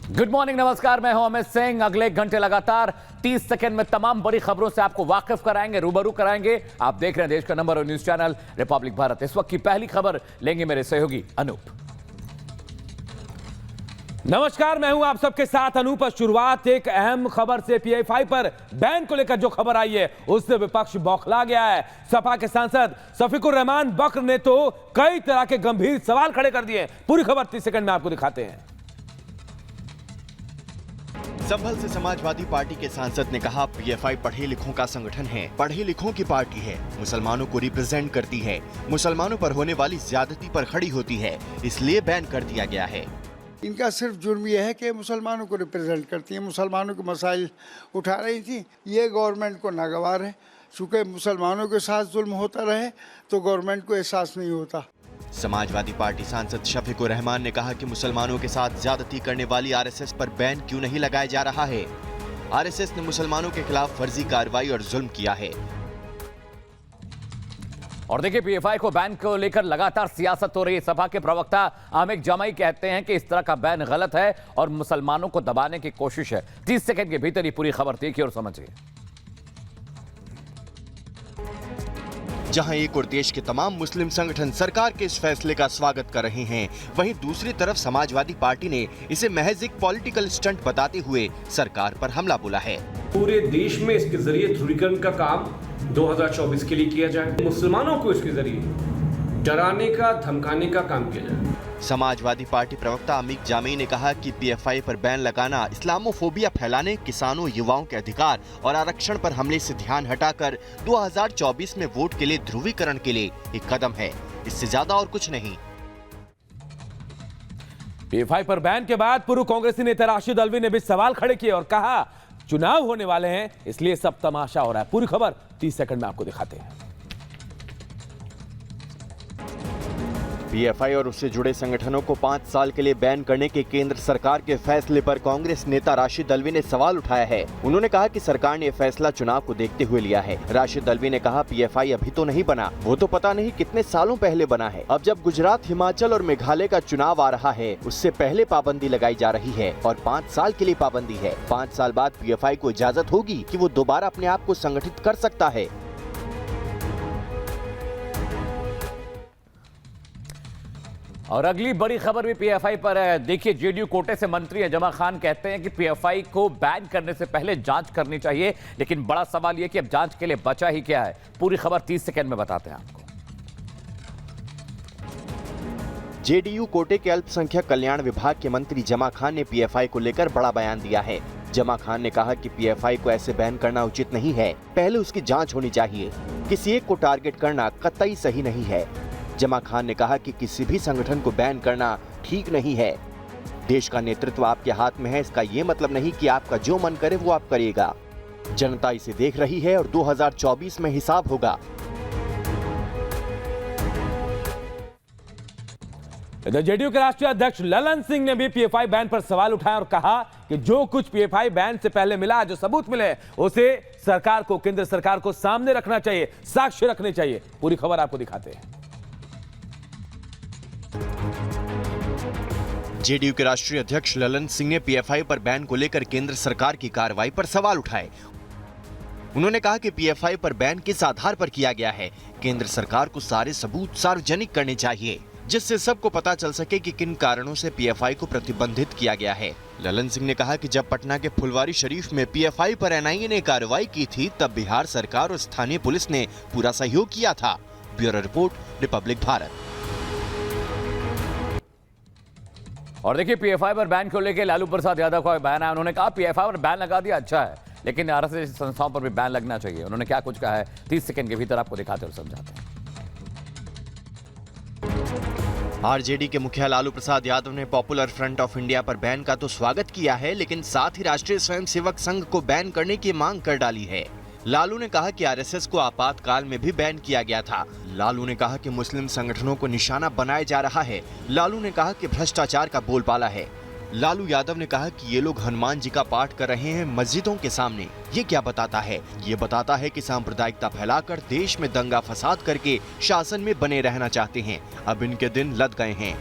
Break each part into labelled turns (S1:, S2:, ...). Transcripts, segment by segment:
S1: Good morning, नमस्कार। मैं हूं अमित सिंह। अगले एक घंटे लगातार 30 सेकंड में तमाम बड़ी खबरों से आपको वाकिफ कराएंगे, रूबरू कराएंगे। आप देख रहे हैं देश का number 1 news channel Republic Bharat. इस वक्त की पहली खबर लेंगे मेरे सहयोगी अनूप।
S2: नमस्कार, मैं हूं आप सबके साथ अनूप। शुरुआत एक अहम खबर से। PFI पर बैन को लेकर जो खबर आई है उससे विपक्ष बौखला गया है। सपा के सांसद शफीकुर रहमान बकर ने तो कई तरह के गंभीर सवाल खड़े कर दिए। पूरी खबर 30 सेकंड में आपको दिखाते हैं।
S3: संभल से समाजवादी पार्टी के सांसद ने कहा, PFI पढ़े लिखों का संगठन है, पढ़े लिखों की पार्टी है, मुसलमानों को रिप्रेजेंट करती है, मुसलमानों पर होने वाली ज्यादती पर खड़ी होती है, इसलिए बैन कर दिया गया है।
S4: इनका सिर्फ जुर्म यह है कि मुसलमानों को रिप्रेजेंट करती हैं, मुसलमानों के मसाइल उठा रही थी। ये गवर्नमेंट को नागवार है। चूँकि मुसलमानों के साथ जुल्म होता रहे तो गवर्नमेंट को एहसास नहीं होता।
S3: समाजवादी पार्टी सांसद शफीकुर रहमान ने कहा कि मुसलमानों के साथ ज्यादती करने वाली RSS पर बैन क्यों नहीं लगाया जा रहा है। RSS ने मुसलमानों के खिलाफ फर्जी कार्रवाई और जुल्म किया है।
S1: और देखिए, PFI को बैन को लेकर लगातार सियासत हो रही है। सपा के प्रवक्ता आमिर जमाई कहते हैं कि इस तरह का बैन गलत है और मुसलमानों को दबाने की कोशिश है। 30 सेकंड के भीतर ही पूरी खबर देखिए और समझिए।
S3: जहां एक और देश के तमाम मुस्लिम संगठन सरकार के इस फैसले का स्वागत कर रहे हैं, वहीं दूसरी तरफ समाजवादी पार्टी ने इसे महज एक पॉलिटिकल स्टंट बताते हुए सरकार पर हमला बोला है।
S5: पूरे देश में इसके जरिए ध्रुवीकरण का काम 2024 के लिए किया जाए, मुसलमानों को इसके जरिए डराने का, धमकाने का काम किया जाए।
S3: समाजवादी पार्टी प्रवक्ता अमीर जामी ने कहा कि PFI पर बैन लगाना इस्लामोफोबिया फैलाने, किसानों, युवाओं के अधिकार और आरक्षण पर हमले से ध्यान हटाकर 2024 में वोट के लिए ध्रुवीकरण के लिए एक कदम है, इससे ज्यादा और कुछ नहीं।
S2: PFI पर बैन के बाद पूर्व कांग्रेसी नेता राशिद अल्वी ने भी सवाल खड़े किए और कहा, चुनाव होने वाले हैं इसलिए सब तमाशा हो रहा है। पूरी खबर 30 सेकंड में आपको दिखाते हैं।
S3: PFI और उससे जुड़े संगठनों को 5 साल के लिए बैन करने के केंद्र सरकार के फैसले पर कांग्रेस नेता राशिद अल्वी ने सवाल उठाया है। उन्होंने कहा कि सरकार ने यह फैसला चुनाव को देखते हुए लिया है। राशिद अल्वी ने कहा, PFI अभी तो नहीं बना, वो तो पता नहीं कितने सालों पहले बना है। अब जब गुजरात, हिमाचल और मेघालय का चुनाव आ रहा है, उससे पहले पाबंदी लगाई जा रही है और 5 साल के लिए पाबंदी है। 5 साल बाद PFI को इजाजत होगी कि वो दोबारा अपने आप को संगठित कर सकता है।
S1: और अगली बड़ी खबर भी PFI पर है। देखिए, JDU कोटे से मंत्री अजमा खान कहते हैं कि PFI को बैन करने से पहले जांच करनी चाहिए, लेकिन बड़ा सवाल यह कि अब जांच के लिए बचा ही क्या है। पूरी खबर 30 सेकंड में बताते हैं आपको।
S3: JDU कोटे के अल्पसंख्यक कल्याण विभाग के मंत्री जमा खान ने PFI को लेकर बड़ा बयान दिया है। जमा खान ने कहा कि PFI को ऐसे बैन करना उचित नहीं है, पहले उसकी जांच होनी चाहिए। किसी एक को टारगेट करना कतई सही नहीं है। जमा खान ने कहा कि किसी भी संगठन को बैन करना ठीक नहीं है। देश का नेतृत्व आपके हाथ में है, इसका ये मतलब नहीं कि आपका जो मन करे वो आप करिएगा। जनता इसे देख रही है और 2024 में हिसाब होगा।
S2: इधर JDU के राष्ट्रीय अध्यक्ष ललन सिंह ने भी PFI बैन पर सवाल उठाया और कहा कि जो कुछ PFI बैन से पहले मिला, जो सबूत मिले, उसे सरकार को, केंद्र सरकार को सामने रखना चाहिए, साक्ष्य रखने चाहिए। पूरी खबर आपको दिखाते हैं।
S3: JDU के राष्ट्रीय अध्यक्ष ललन सिंह ने PFI पर बैन को लेकर केंद्र सरकार की कार्रवाई पर सवाल उठाए। उन्होंने कहा कि PFI पर बैन किस आधार पर किया गया है। केंद्र सरकार को सारे सबूत सार्वजनिक करने चाहिए, जिससे सबको पता चल सके कि किन कारणों से PFI को प्रतिबंधित किया गया है। ललन सिंह ने कहा कि जब पटना के फुलवारी शरीफ में PFI पर NIA ने कार्रवाई की थी, तब बिहार सरकार और स्थानीय पुलिस ने पूरा सहयोग किया था। Bureau report, Republic Bharat.
S1: और देखिए, PFI पर बैन को लेकर लालू प्रसाद यादव का बयान है। उन्होंने कहा PFI पर बैन लगा दिया अच्छा है, लेकिन RSS संस्थाओं पर भी बैन लगना चाहिए। उन्होंने क्या कुछ कहा है 30 सेकंड के भीतर आपको दिखाते और समझाते हैं।
S3: RJD के मुखिया लालू प्रसाद यादव ने पॉपुलर फ्रंट ऑफ इंडिया पर बैन का तो स्वागत किया है, लेकिन साथ ही राष्ट्रीय स्वयंसेवक संघ को बैन करने की मांग कर डाली है। लालू ने कहा कि RSS को आपातकाल में भी बैन किया गया था। लालू ने कहा कि मुस्लिम संगठनों को निशाना बनाया जा रहा है। लालू ने कहा कि भ्रष्टाचार का बोलबाला है। लालू यादव ने कहा कि ये लोग हनुमान जी का पाठ कर रहे हैं मस्जिदों के सामने। ये क्या बताता है? ये बताता है कि सांप्रदायिकता फैलाकर देश में दंगा फसाद करके शासन में बने रहना चाहते हैं। अब इनके दिन लद गए हैं।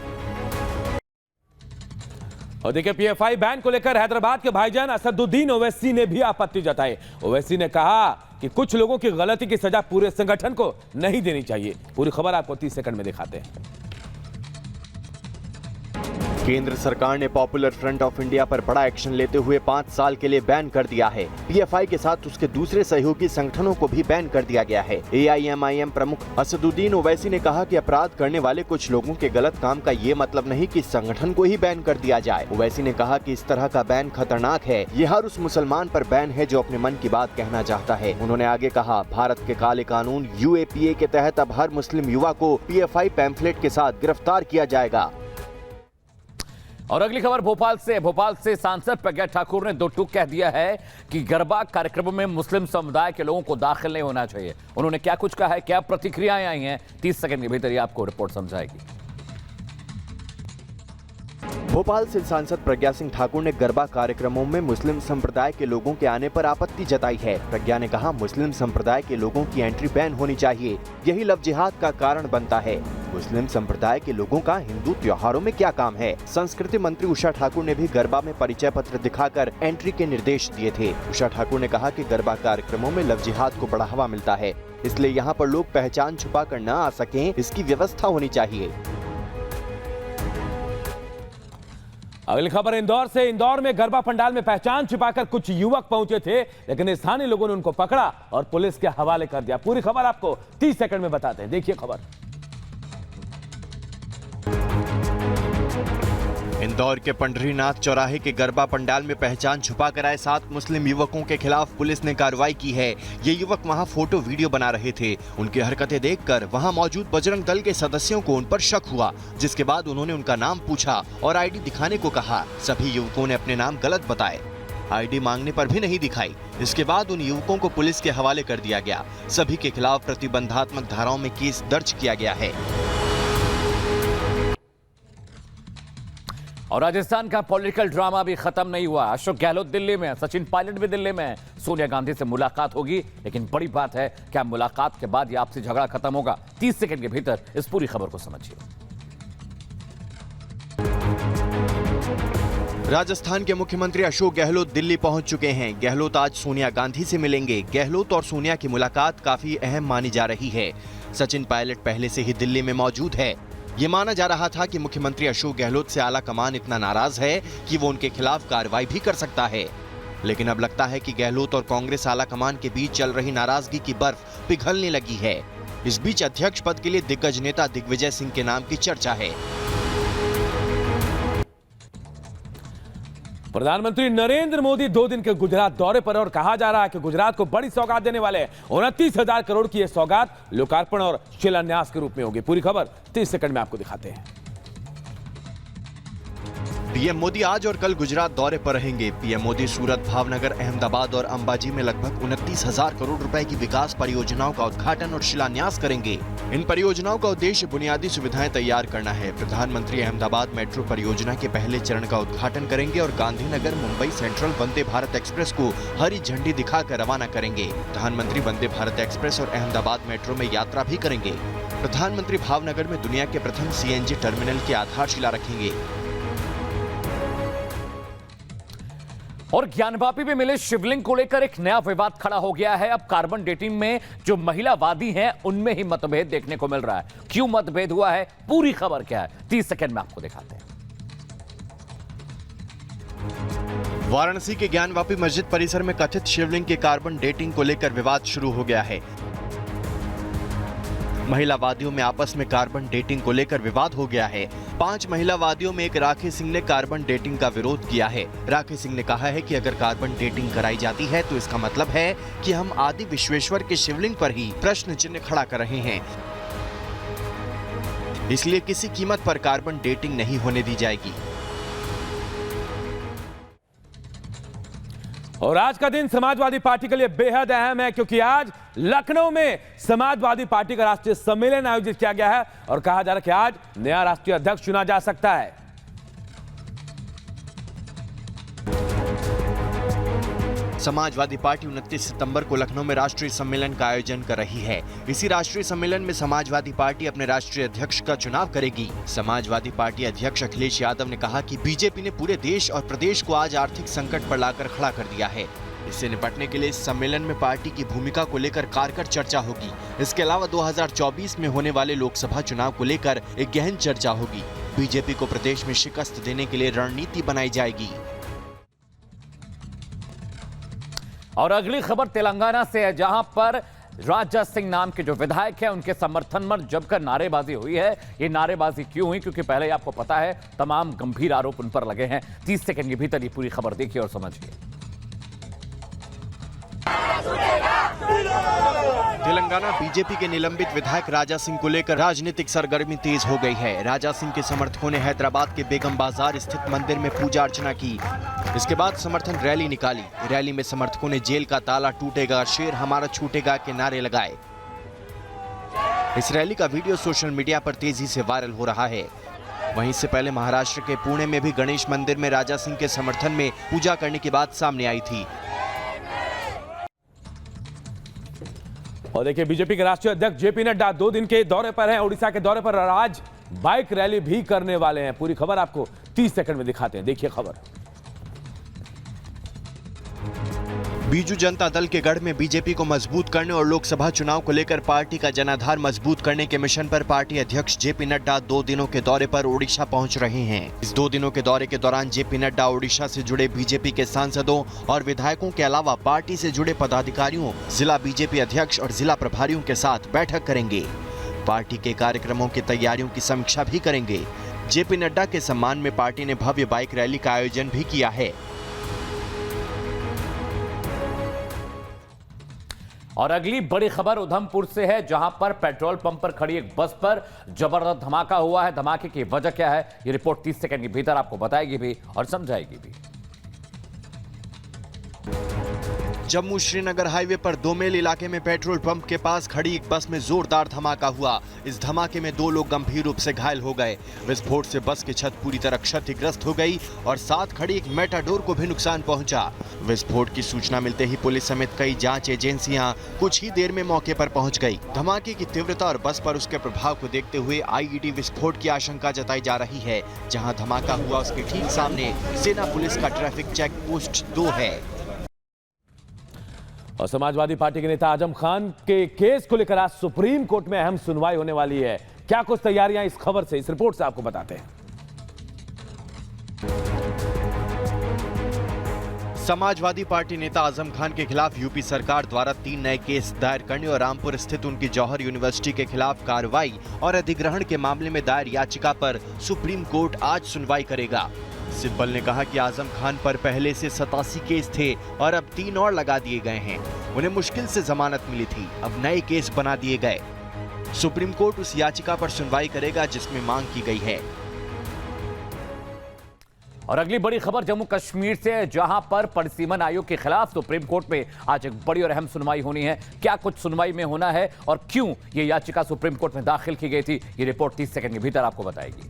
S2: और देखिए पीएफआई बैन को लेकर हैदराबाद के भाईजान असदुद्दीन ओवैसी ने भी आपत्ति जताई। ओवैसी ने कहा कि कुछ लोगों की गलती की सजा पूरे संगठन को नहीं देनी चाहिए। पूरी खबर आपको 30 सेकंड में दिखाते हैं।
S3: केंद्र सरकार ने पॉपुलर फ्रंट ऑफ इंडिया पर बड़ा एक्शन लेते हुए 5 साल के लिए बैन कर दिया है। पीएफआई के साथ उसके दूसरे सहयोगी संगठनों को भी बैन कर दिया गया है। एआईएमआईएम प्रमुख असदुद्दीन ओवैसी ने कहा कि अपराध करने वाले कुछ लोगों के गलत काम का ये मतलब नहीं कि संगठन को ही बैन कर दिया जाए। ओवैसी ने कहा कि इस तरह का बैन खतरनाक है। ये हर उस मुसलमान पर बैन है जो अपने मन की बात कहना चाहता है। उन्होंने आगे कहा, भारत के काले कानून यूएपीए के तहत अब हर मुस्लिम युवा को पीएफआई पैम्फलेट के साथ गिरफ्तार किया जाएगा।
S1: और अगली खबर भोपाल से सांसद प्रज्ञा ठाकुर ने दो टूक कह दिया है कि गरबा कार्यक्रमों में मुस्लिम समुदाय के लोगों को दाखिल नहीं होना चाहिए। उन्होंने क्या कुछ कहा है, क्या प्रतिक्रियाएं आई हैं, 30 सेकंड के भीतर ही आपको रिपोर्ट समझाएगी।
S3: भोपाल से सांसद प्रज्ञा सिंह ठाकुर ने गरबा कार्यक्रमों में मुस्लिम संप्रदाय के लोगों के आने पर आपत्ति जताई है। प्रज्ञा ने कहा, मुस्लिम संप्रदाय के लोगों की एंट्री बैन होनी चाहिए, यही लव जिहाद का कारण बनता है। मुस्लिम संप्रदाय के लोगों का हिंदू त्योहारों में क्या काम है। संस्कृति मंत्री उषा ठाकुर ने भी गरबा में परिचय पत्र दिखाकर एंट्री के निर्देश दिए थे। उषा ठाकुर ने कहा कि गरबा कार्यक्रमों में लव जिहाद को बढ़ावा मिलता है, इसलिए यहाँ पर लोग पहचान छुपा कर न आ सकें, इसकी व्यवस्था होनी चाहिए।
S2: अगली खबर इंदौर से। इंदौर में गरबा पंडाल में पहचान छिपाकर कुछ युवक पहुंचे थे, लेकिन स्थानीय लोगों ने उनको पकड़ा और पुलिस के हवाले कर दिया। पूरी खबर आपको 30 सेकंड में बताते हैं, देखिए खबर।
S3: इंदौर के पंढरीनाथ चौराहे के गरबा पंडाल में पहचान छुपा कर आए 7 मुस्लिम युवकों के खिलाफ पुलिस ने कार्रवाई की है। ये युवक वहां फोटो वीडियो बना रहे थे। उनकी हरकतें देखकर वहां मौजूद बजरंग दल के सदस्यों को उन पर शक हुआ, जिसके बाद उन्होंने उनका नाम पूछा और आईडी दिखाने को कहा। सभी युवकों ने अपने नाम गलत बताए, आईडी मांगने पर भी नहीं दिखाई। इसके बाद उन युवकों को पुलिस के हवाले कर दिया गया। सभी के खिलाफ प्रतिबंधात्मक धाराओं में केस दर्ज किया गया है।
S1: और राजस्थान का पॉलिटिकल ड्रामा भी खत्म नहीं हुआ। अशोक गहलोत दिल्ली में, सचिन पायलट भी दिल्ली में, सोनिया गांधी से मुलाकात होगी। लेकिन बड़ी बात है, क्या मुलाकात के बाद ये आपसी झगड़ा खत्म होगा? 30 सेकंड के भीतर इस पूरी खबर को समझिए।
S3: राजस्थान के मुख्यमंत्री अशोक गहलोत दिल्ली पहुंच चुके हैं। गहलोत आज सोनिया गांधी से मिलेंगे। गहलोत और सोनिया की मुलाकात काफी अहम मानी जा रही है। सचिन पायलट पहले से ही दिल्ली में मौजूद है। ये माना जा रहा था कि मुख्यमंत्री अशोक गहलोत से आला कमान इतना नाराज है कि वो उनके खिलाफ कार्रवाई भी कर सकता है। लेकिन अब लगता है कि गहलोत और कांग्रेस आला कमान के बीच चल रही नाराजगी की बर्फ पिघलने लगी है। इस बीच अध्यक्ष पद के लिए दिग्गज नेता दिग्विजय सिंह के नाम की चर्चा है।
S2: प्रधानमंत्री नरेंद्र मोदी 2 दिन के गुजरात दौरे पर, और कहा जा रहा है कि गुजरात को बड़ी सौगात देने वाले 29,000 करोड़ की यह सौगात लोकार्पण और शिलान्यास के रूप में होगी। पूरी खबर 30 सेकंड में आपको दिखाते हैं।
S3: पीएम मोदी आज और कल गुजरात दौरे पर रहेंगे। पीएम मोदी सूरत, भावनगर, अहमदाबाद और अंबाजी में लगभग 29,000 करोड़ रुपए की विकास परियोजनाओं का उद्घाटन और शिलान्यास करेंगे। इन परियोजनाओं का उद्देश्य बुनियादी सुविधाएं तैयार करना है। प्रधानमंत्री अहमदाबाद मेट्रो परियोजना के पहले चरण का उद्घाटन करेंगे और गांधीनगर मुंबई सेंट्रल वंदे भारत एक्सप्रेस को हरी झंडी दिखाकर रवाना करेंगे। प्रधानमंत्री वंदे भारत एक्सप्रेस और अहमदाबाद मेट्रो में यात्रा भी करेंगे। प्रधानमंत्री भावनगर में दुनिया के प्रथम सीएनजी टर्मिनल की आधारशिला रखेंगे।
S1: और ज्ञानवापी में मिले शिवलिंग को लेकर एक नया विवाद खड़ा हो गया है। अब कार्बन डेटिंग में जो महिलावादी हैं उनमें ही मतभेद देखने को मिल रहा है। क्यों मतभेद हुआ है, पूरी खबर क्या है, 30 सेकंड में आपको दिखाते हैं।
S3: वाराणसी के ज्ञानवापी मस्जिद परिसर में कथित शिवलिंग के कार्बन डेटिंग को लेकर विवाद शुरू हो गया है। महिलावादियों में आपस में कार्बन डेटिंग को लेकर विवाद हो गया है। 5 महिलावादियों में एक राखी सिंह ने कार्बन डेटिंग का विरोध किया है। राखी सिंह ने कहा है कि अगर कार्बन डेटिंग कराई जाती है तो इसका मतलब है कि हम आदि विश्वेश्वर के शिवलिंग पर ही प्रश्न चिन्ह खड़ा कर रहे हैं। इसलिए किसी कीमत पर कार्बन डेटिंग नहीं होने दी जाएगी।
S2: और आज का दिन समाजवादी पार्टी के लिए बेहद अहम है, क्योंकि आज लखनऊ में समाजवादी पार्टी का राष्ट्रीय सम्मेलन आयोजित किया गया है और कहा जा रहा है कि आज नया राष्ट्रीय अध्यक्ष चुना जा सकता है।
S3: समाजवादी पार्टी 29 सितंबर को लखनऊ में राष्ट्रीय सम्मेलन का आयोजन कर रही है। इसी राष्ट्रीय सम्मेलन में समाजवादी पार्टी अपने राष्ट्रीय अध्यक्ष का चुनाव करेगी। समाजवादी पार्टी अध्यक्ष अखिलेश यादव ने कहा कि बीजेपी ने पूरे देश और प्रदेश को आज आर्थिक संकट पर लाकर खड़ा कर दिया है। इससे निपटने के लिए इस सम्मेलन में पार्टी की भूमिका को लेकर कारगर चर्चा होगी। इसके अलावा 2024 में होने वाले लोकसभा चुनाव को लेकर एक गहन चर्चा होगी। बीजेपी को प्रदेश में शिकस्त देने के लिए रणनीति बनाई जाएगी।
S1: और अगली खबर तेलंगाना से है, जहां पर राजा सिंह नाम के जो विधायक हैं उनके समर्थन में जमकर नारेबाजी हुई है। ये नारेबाजी क्यों हुई? क्योंकि पहले आपको पता है तमाम गंभीर आरोप उन पर लगे हैं। 30 सेकंड के भीतर ये पूरी खबर देखिए और समझिए।
S3: तेलंगाना बीजेपी के निलंबित विधायक राजा सिंह को लेकर राजनीतिक सरगर्मी तेज हो गई है। राजा सिंह के समर्थकों ने हैदराबाद के बेगम बाजार स्थित मंदिर में पूजा अर्चना की। इसके बाद समर्थन रैली निकाली। रैली में समर्थकों ने जेल का ताला टूटेगा, शेर हमारा छूटेगा के नारे लगाए। इस रैली का वीडियो सोशल मीडिया पर तेजी से वायरल हो रहा है। वहीं इससे पहले महाराष्ट्र के पुणे में भी गणेश मंदिर में राजा सिंह के समर्थन में पूजा करने की बात सामने आई थी।
S2: और देखिए, बीजेपी के राष्ट्रीय अध्यक्ष जेपी नड्डा 2 दिन के दौरे पर हैं, उड़ीसा के दौरे पर, और आज बाइक रैली भी करने वाले हैं। पूरी खबर आपको 30 सेकंड में दिखाते हैं, देखिए खबर।
S3: बीजू जनता दल के गढ़ में बीजेपी को मजबूत करने और लोकसभा चुनाव को लेकर पार्टी का जनाधार मजबूत करने के मिशन पर पार्टी अध्यक्ष जेपी नड्डा 2 दिनों के दौरे पर ओडिशा पहुंच रहे हैं। इस 2 दिनों के दौरे के दौरान जेपी नड्डा ओडिशा से जुड़े बीजेपी के सांसदों और विधायकों के अलावा पार्टी से जुड़े पदाधिकारियों, जिला बीजेपी अध्यक्ष और जिला प्रभारियों के साथ बैठक करेंगे। पार्टी के कार्यक्रमों की तैयारियों की समीक्षा भी करेंगे। जेपी नड्डा के सम्मान में पार्टी ने भव्य बाइक रैली का आयोजन भी किया है।
S1: और अगली बड़ी खबर उधमपुर से है, जहां पर पेट्रोल पंप पर खड़ी एक बस पर जबरदस्त धमाका हुआ है। धमाके की वजह क्या है, ये रिपोर्ट 30 सेकंड के भीतर आपको बताएगी भी और समझाएगी भी।
S3: जम्मू श्रीनगर हाईवे पर दोमेल इलाके में पेट्रोल पंप के पास खड़ी एक बस में जोरदार धमाका हुआ। इस धमाके में 2 लोग गंभीर रूप से घायल हो गए। विस्फोट से बस की छत पूरी तरह क्षतिग्रस्त हो गई और साथ खड़ी एक मेटाडोर को भी नुकसान पहुंचा। विस्फोट की सूचना मिलते ही पुलिस समेत कई जांच एजेंसियां कुछ ही देर में मौके पर पहुंच गई। धमाके की तीव्रता और बस पर उसके प्रभाव को देखते हुए आईईडी विस्फोट की आशंका जताई जा रही है। जहाँ धमाका हुआ उसके ठीक सामने सेना पुलिस का ट्रैफिक चेक पोस्ट 2 है।
S2: और समाजवादी पार्टी के नेता आजम खान के केस को लेकर आज सुप्रीम कोर्ट में अहम सुनवाई होने वाली है। क्या कुछ तैयारियां इस खबर से, इस रिपोर्ट से आपको बताते हैं।
S3: समाजवादी पार्टी नेता आजम खान के खिलाफ यूपी सरकार द्वारा 3 नए केस दायर करने और रामपुर स्थित उनकी जौहर यूनिवर्सिटी के खिलाफ कार्रवाई और अधिग्रहण के मामले में दायर याचिका पर सुप्रीम कोर्ट आज सुनवाई करेगा। सिब्बल ने कहा कि आजम खान पर पहले से 87 केस थे और अब 3 और लगा दिए गए हैं। उन्हें मुश्किल से जमानत मिली थी, अब नए केस बना दिए गए। सुप्रीम कोर्ट उस याचिका पर सुनवाई करेगा जिसमें मांग की गई है।
S1: और अगली बड़ी खबर जम्मू कश्मीर से, जहां पर परिसीमन आयोग के खिलाफ सुप्रीम कोर्ट में आज एक बड़ी और अहम सुनवाई होनी है। क्या कुछ सुनवाई में होना है और क्यों ये याचिका सुप्रीम कोर्ट में दाखिल की गई थी, ये रिपोर्ट 30 सेकंड के भीतर आपको बताएगी।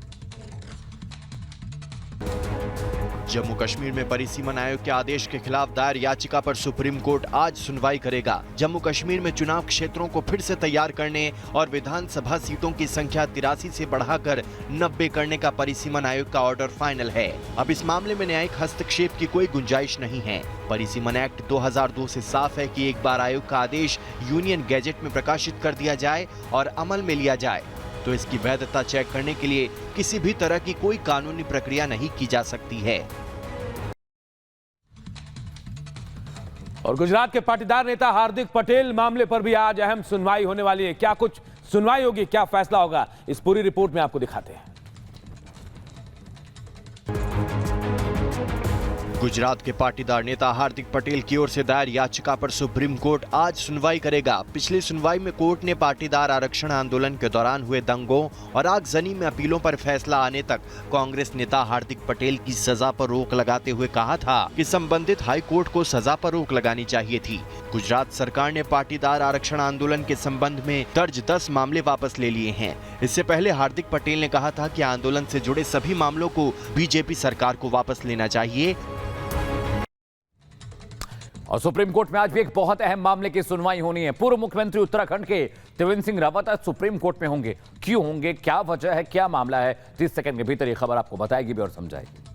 S3: जम्मू कश्मीर में परिसीमन आयोग के आदेश के खिलाफ दायर याचिका पर सुप्रीम कोर्ट आज सुनवाई करेगा। जम्मू कश्मीर में चुनाव क्षेत्रों को फिर से तैयार करने और विधानसभा सीटों की संख्या 83 से बढ़ाकर 90 करने का परिसीमन आयोग का ऑर्डर फाइनल है। अब इस मामले में न्यायिक हस्तक्षेप की कोई गुंजाइश नहीं है। परिसीमन एक्ट 2002 से साफ है कि एक बार आयोग का आदेश यूनियन गैजेट में प्रकाशित कर दिया जाए और अमल में लिया जाए तो इसकी वैधता चेक करने के लिए किसी भी तरह की कोई कानूनी प्रक्रिया नहीं की जा सकती है।
S2: और गुजरात के पाटीदार नेता हार्दिक पटेल मामले पर भी आज अहम सुनवाई होने वाली है। क्या कुछ सुनवाई होगी, क्या फैसला होगा, इस पूरी रिपोर्ट में आपको दिखाते हैं।
S3: गुजरात के पाटीदार नेता हार्दिक पटेल की ओर से दायर याचिका पर सुप्रीम कोर्ट आज सुनवाई करेगा। पिछली सुनवाई में कोर्ट ने पाटीदार आरक्षण आंदोलन के दौरान हुए दंगों और आगजनी में अपीलों पर फैसला आने तक कांग्रेस नेता हार्दिक पटेल की सजा पर रोक लगाते हुए कहा था कि संबंधित हाई कोर्ट को सजा पर रोक लगानी चाहिए थी। गुजरात सरकार ने पाटीदार आरक्षण आंदोलन के संबंध में दर्ज 10 मामले वापस ले लिए हैं। इससे पहले हार्दिक पटेल ने कहा था कि आंदोलन से जुड़े सभी मामलों को बीजेपी सरकार को वापस लेना चाहिए।
S1: और सुप्रीम कोर्ट में आज भी एक बहुत अहम मामले की सुनवाई होनी है। पूर्व मुख्यमंत्री उत्तराखंड के त्रिवेंद्र सिंह रावत आज सुप्रीम कोर्ट में होंगे। क्यों होंगे, क्या वजह है, क्या मामला है, 30 सेकंड के भीतर ये खबर आपको बताएगी भी और समझाएगी।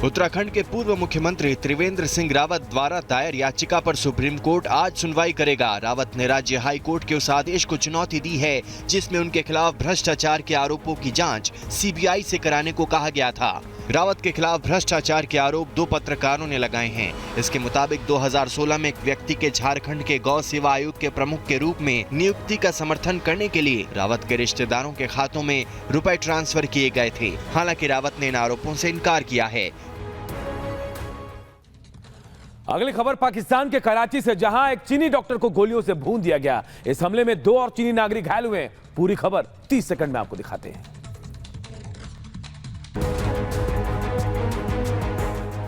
S3: उत्तराखंड के पूर्व मुख्यमंत्री त्रिवेंद्र सिंह रावत द्वारा दायर याचिका पर सुप्रीम कोर्ट आज सुनवाई करेगा। रावत ने राज्य हाई कोर्ट के उस आदेश को चुनौती दी है जिसमें उनके खिलाफ भ्रष्टाचार के आरोपों की जांच सीबीआई से कराने को कहा गया था। रावत के खिलाफ भ्रष्टाचार के आरोप 2 पत्रकारों ने लगाए हैं। इसके मुताबिक 2016 में एक व्यक्ति के झारखंड के गौ सेवा आयोग के प्रमुख के रूप में नियुक्ति का समर्थन करने के लिए रावत के रिश्तेदारों के खातों में रुपए ट्रांसफर किए गए थे। हालांकि रावत ने इन आरोपों से इनकार किया है।
S2: अगली खबर पाकिस्तान के कराची से, जहां एक चीनी डॉक्टर को गोलियों से भून दिया गया। इस हमले में 2 और चीनी नागरिक घायल हुए। पूरी खबर 30 सेकंड में आपको दिखाते हैं।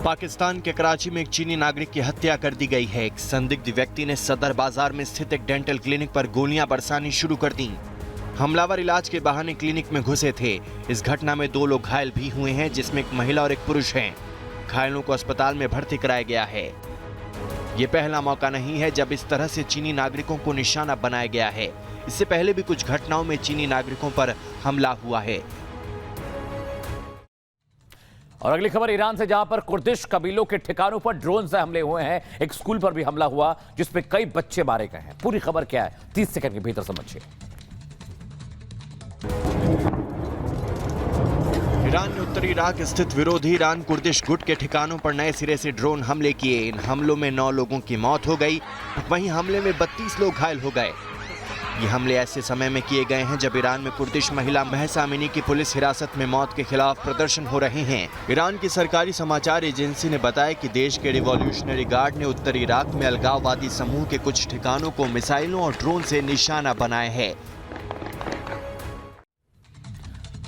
S3: पाकिस्तान के कराची में एक चीनी नागरिक की हत्या कर दी गई है। एक संदिग्ध व्यक्ति ने सदर बाजार में स्थित एक डेंटल क्लिनिक पर गोलियां बरसानी शुरू कर दी। हमलावर इलाज के बहाने क्लिनिक में घुसे थे। इस घटना में 2 लोग घायल भी हुए हैं, जिसमें एक महिला और एक पुरुष हैं। घायलों को अस्पताल में भर्ती कराया गया है। ये पहला मौका नहीं है जब इस तरह से चीनी नागरिकों को निशाना बनाया गया है। इससे पहले भी कुछ घटनाओं में चीनी नागरिकों पर हमला हुआ है।
S1: और अगली खबर ईरान से, जहां पर कुर्दिश कबीलों के ठिकानों पर ड्रोन से हमले हुए हैं। एक स्कूल पर भी हमला हुआ जिसमें कई बच्चे मारे गए हैं। पूरी खबर क्या है, 30 सेकंड के भीतर समझिए।
S3: ईरान ने उत्तरी इराक स्थित विरोधी ईरान कुर्दिश गुट के ठिकानों पर नए सिरे से ड्रोन हमले किए। इन हमलों में 9 लोगों की मौत हो गई। वहीं हमले में 32 लोग घायल हो गए। ये हमले ऐसे समय में किए गए हैं जब ईरान में कुर्दिश महिला महसा अमीनी की पुलिस हिरासत में मौत के खिलाफ प्रदर्शन हो रहे हैं। ईरान की सरकारी समाचार एजेंसी ने बताया कि देश के रिवॉल्यूशनरी गार्ड ने उत्तरी इराक में अलगाववादी समूह के कुछ ठिकानों को मिसाइलों और ड्रोन से निशाना बनाया है।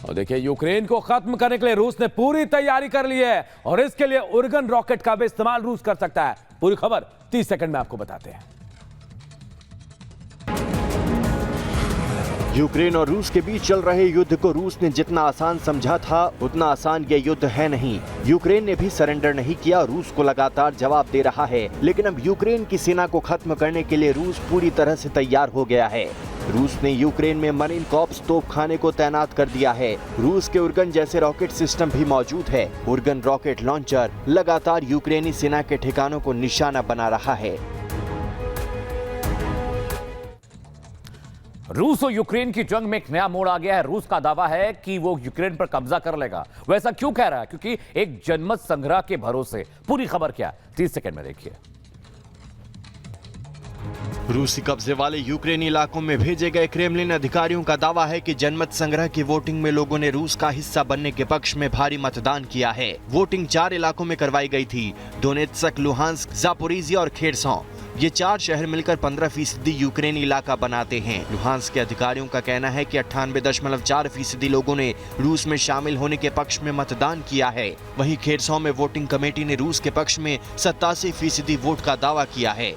S2: और देखिए, यूक्रेन को खत्म करने के लिए रूस ने पूरी तैयारी कर ली है और इसके लिए उर्गन रॉकेट का भी इस्तेमाल रूस कर सकता है। पूरी खबर 30 सेकंड में आपको बताते हैं।
S3: यूक्रेन और रूस के बीच चल रहे युद्ध को रूस ने जितना आसान समझा था उतना आसान ये युद्ध है नहीं। यूक्रेन ने भी सरेंडर नहीं किया, रूस को लगातार जवाब दे रहा है। लेकिन अब यूक्रेन की सेना को खत्म करने के लिए रूस पूरी तरह से तैयार हो गया है। रूस ने यूक्रेन में मरीन कॉर्प्स तोपखाने को तैनात कर दिया है। रूस के उर्गन जैसे रॉकेट सिस्टम भी मौजूद है। उर्गन रॉकेट लॉन्चर लगातार यूक्रेनी सेना के ठिकानों को निशाना बना रहा है।
S1: रूस और यूक्रेन की जंग में एक नया मोड़ आ गया है। रूस का दावा है कि वो यूक्रेन पर कब्जा कर लेगा। वैसा क्यों कह रहा है? क्योंकि एक जनमत संग्रह के भरोसे। पूरी खबर क्या है, 30 सेकंड में देखिए।
S3: रूसी कब्जे वाले यूक्रेनी इलाकों में भेजे गए क्रेमलिन अधिकारियों का दावा है कि जनमत संग्रह की वोटिंग में लोगों ने रूस का हिस्सा बनने के पक्ष में भारी मतदान किया है। वोटिंग 4 इलाकों में करवाई गई थी, डोनेत्स्क, लुहांस्क, जापोरिजिया और खेरसॉं। ये 4 शहर मिलकर 15% यूक्रेनी इलाका बनाते हैं। लुहांस्क के अधिकारियों का कहना है कि 98.4% लोगों ने रूस में शामिल होने के पक्ष में मतदान किया है। वहीं खेरसॉं में वोटिंग कमेटी ने रूस के पक्ष में 87% वोट का दावा किया है।